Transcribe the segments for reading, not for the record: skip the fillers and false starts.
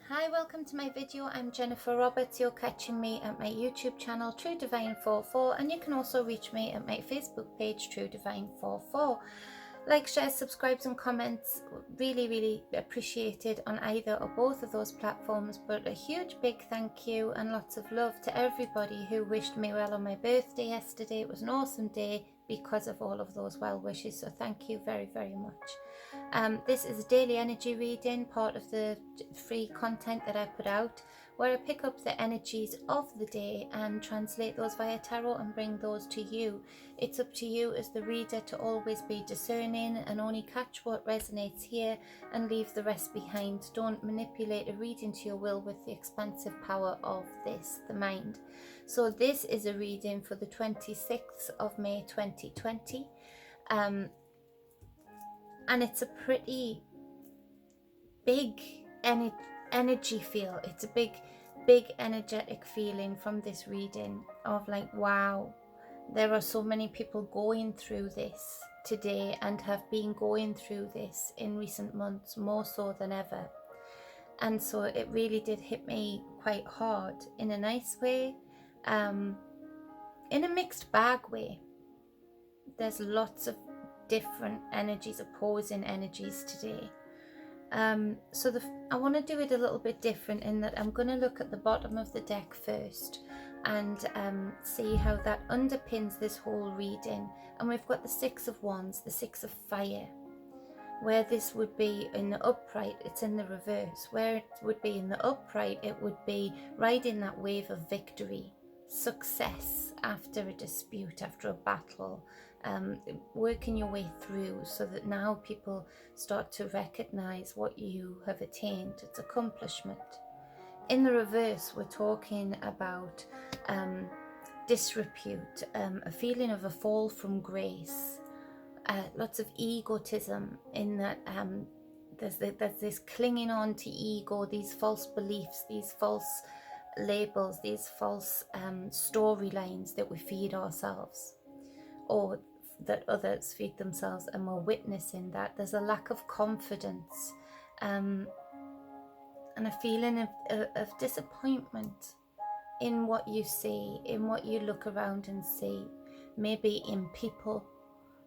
Hi, welcome to my video. I'm Jennifer Roberts. You're catching me at my YouTube channel True Divine 44, and you can also reach me at my Facebook page True Divine 44. Like, share, subscribes and comments, really appreciated on either or both of those platforms. But a huge big thank you and lots of love to everybody who wished me well on my birthday yesterday. It was an awesome day because of all of those well wishes, so thank you very much. This is a daily energy reading, part of the free content that I put out, where I pick up the energies of the day and translate those via tarot and bring those to you. It's up to you as the reader to always be discerning and only catch what resonates here and leave the rest behind. Don't manipulate a reading to your will with the expansive power of this, the mind. So this is a reading for the 26th of May 2020. And it's a pretty big energy feel. It's a big energetic feeling from this reading of like, wow, there are so many people going through this today and have been going through this in recent months, more so than ever. And so it really did hit me quite hard, in a nice way, in a mixed bag way. There's lots of different energies, opposing energies today. So I want to do it a little bit different in that I'm going to look at the bottom of the deck first and see how that underpins this whole reading. And we've got the Six of Wands, the Six of Fire. Where this would be in the upright, it's in the reverse. Where it would be in the upright, it would be riding that wave of victory, success after a dispute, after a battle, working your way through, so that now people start to recognize what you have attained. It's accomplishment. In the reverse, we're talking about disrepute, a feeling of a fall from grace, lots of egotism in that there's this clinging on to ego, these false beliefs, these false labels, these false storylines that we feed ourselves, or that others feed themselves, and we're witnessing that. There's a lack of confidence and a feeling of disappointment in what you see, in what you look around and see, maybe in people,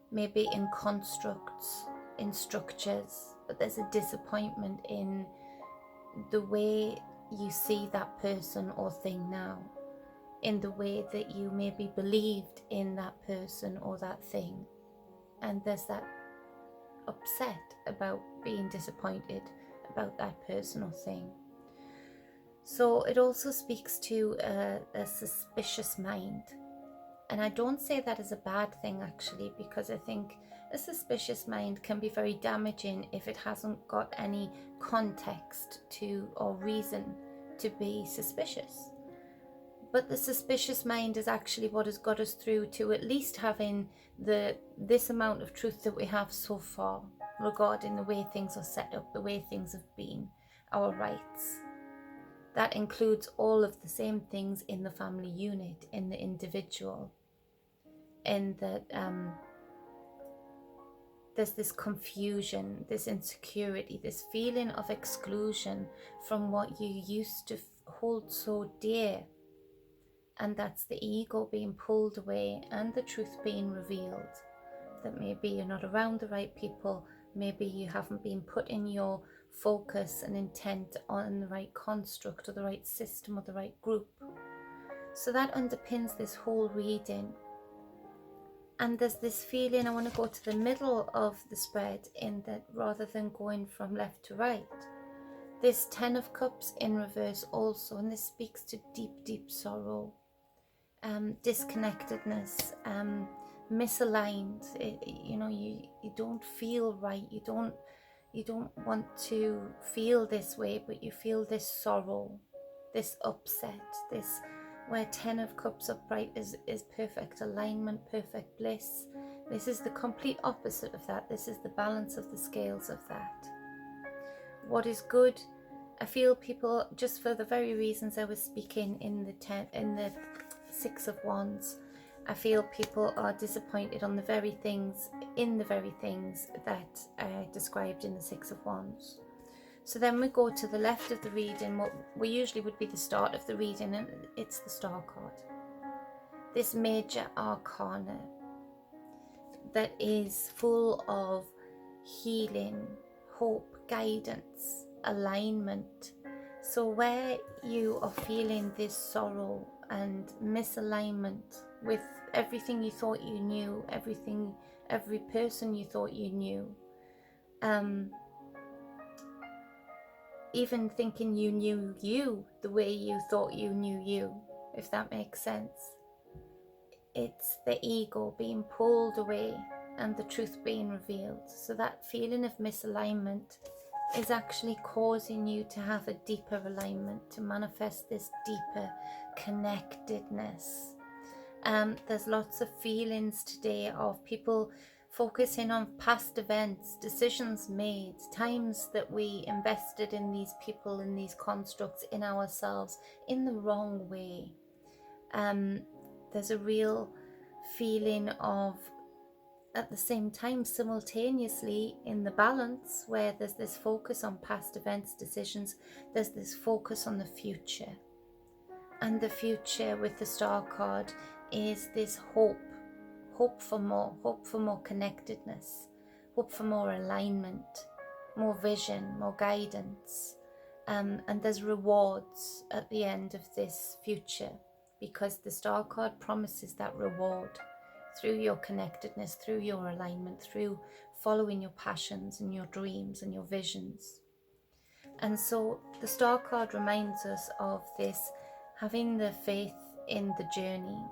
maybe in constructs, in structures, but there's a disappointment in the way you see that person or thing now, in the way that you maybe believed in that person or that thing. And there's that upset about being disappointed about that person or thing. So it also speaks to a suspicious mind. And I don't say that as a bad thing, actually, because I think a suspicious mind can be very damaging if it hasn't got any context to or reason to be suspicious. But the suspicious mind is actually what has got us through to at least having this amount of truth that we have so far regarding the way things are set up, the way things have been, our rights. That includes all of the same things in the family unit, in the individual, in that there's this confusion, this insecurity, this feeling of exclusion from what you used to hold so dear. And that's the ego being pulled away and the truth being revealed. That maybe you're not around the right people, maybe you haven't been put in your focus and intent on the right construct or the right system or the right group. So that underpins this whole reading. And there's this feeling, I want to go to the middle of the spread, in that rather than going from left to right, this Ten of Cups in reverse also, and this speaks to deep sorrow, disconnectedness, misaligned. You don't feel right, you don't want to feel this way, but you feel this sorrow, this upset, this where Ten of Cups upright is perfect alignment, perfect bliss. This is the complete opposite of that. This is the balance of the scales of that. What is good, I feel people, just for the very reasons I was speaking in the Six of Wands, I feel people are disappointed on the very things that I described in the Six of Wands. So then we go to the left of the reading, what we usually would be the start of the reading, and it's the Star card. This major arcana that is full of healing, hope, guidance, alignment. So where you are feeling this sorrow and misalignment with everything you thought you knew, every person you thought you knew, even thinking you knew you the way you thought you knew you, if that makes sense. It's the ego being pulled away and the truth being revealed. So that feeling of misalignment is actually causing you to have a deeper alignment, to manifest this deeper connectedness. There's lots of feelings today of people focusing on past events, decisions made, times that we invested in these people, in these constructs, in ourselves, in the wrong way. There's a real feeling of, at the same time, simultaneously in the balance, where there's this focus on past events, decisions, there's this focus on the future. And the future with the Star card is this hope for more connectedness, hope for more alignment, more vision, more guidance. And there's rewards at the end of this future, because the Star card promises that reward through your connectedness, through your alignment, through following your passions and your dreams and your visions. And so the Star card reminds us of this, having the faith in the journey,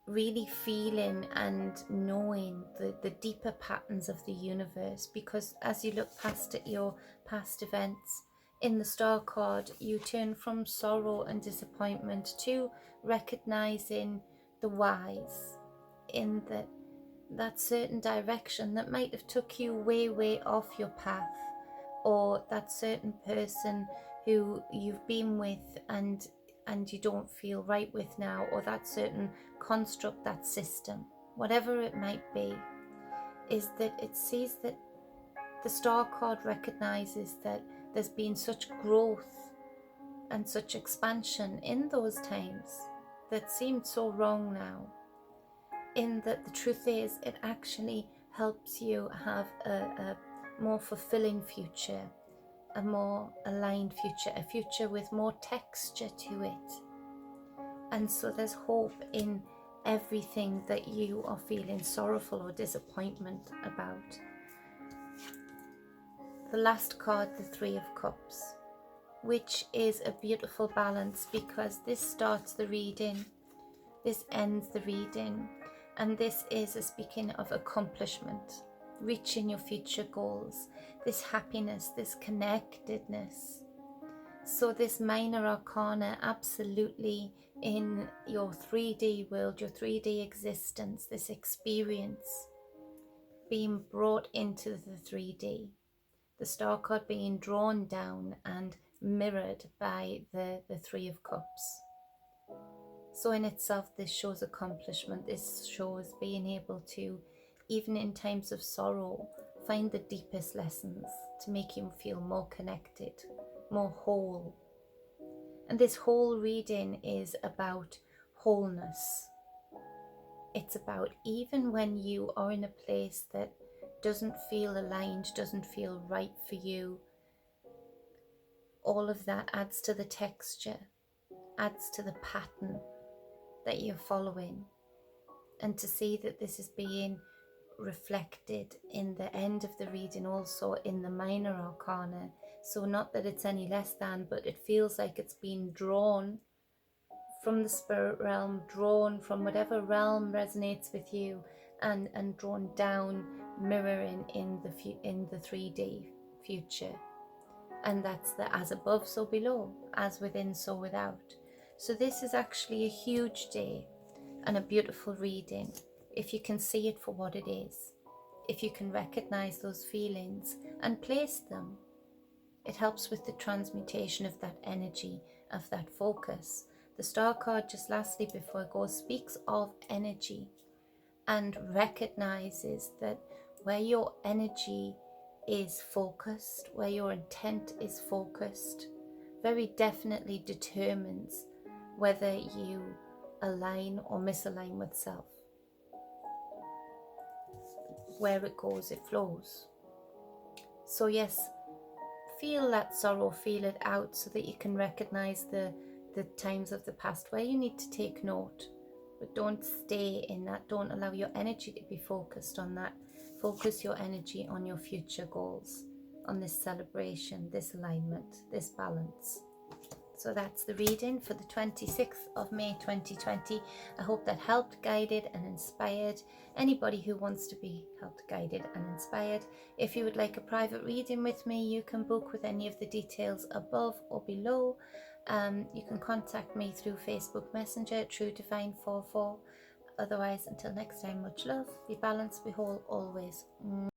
really feeling and knowing the deeper patterns of the universe. Because as you look past at your past events, in the Star card, you turn from sorrow and disappointment to recognizing the whys in that certain direction that might have took you way off your path, or that certain person who you've been with and you don't feel right with now, or that certain construct, that system, whatever it might be, is that it sees that the Star card recognizes that there's been such growth and such expansion in those times that seemed so wrong now, in that the truth is it actually helps you have a more fulfilling future, a more aligned future, a future with more texture to it. And so there's hope in everything that you are feeling sorrowful or disappointment about. The last card, the Three of Cups, which is a beautiful balance, because this starts the reading, this ends the reading, and this is a speaking of accomplishment, reaching your future goals, this happiness, this connectedness. So this minor arcana, absolutely in your 3D world, your 3D existence, this experience being brought into the 3D, the Star card being drawn down and mirrored by the Three of Cups. So in itself, this shows accomplishment. This shows being able to, even in times of sorrow, find the deepest lessons to make you feel more connected, more whole. And this whole reading is about wholeness. It's about, even when you are in a place that doesn't feel aligned, doesn't feel right for you, all of that adds to the texture, adds to the pattern that you're following. And to see that this is being reflected in the end of the reading, also in the minor arcana. So not that it's any less than, but it feels like it's being drawn from the spirit realm, drawn from whatever realm resonates with you, and drawn down, mirroring in the 3D future. And that's the as above, so below, as within, so without. So this is actually a huge day and a beautiful reading, if you can see it for what it is, if you can recognize those feelings and place them. It helps with the transmutation of that energy, of that focus. The Star card, just lastly before I go, speaks of energy and recognizes that where your energy is focused, where your intent is focused, very definitely determines whether you align or misalign with self. Where it goes, it flows. So yes, feel that sorrow, feel it out, so that you can recognize the times of the past where you need to take note. But don't stay in that. Don't allow your energy to be focused on that. Focus your energy on your future goals, on this celebration, this alignment, this balance. So that's the reading for the 26th of May 2020. I hope that helped, guided and inspired anybody who wants to be helped, guided and inspired. If you would like a private reading with me, you can book with any of the details above or below. You can contact me through Facebook Messenger, True Divine 44. Otherwise, until next time, much love. Be balanced, be whole always.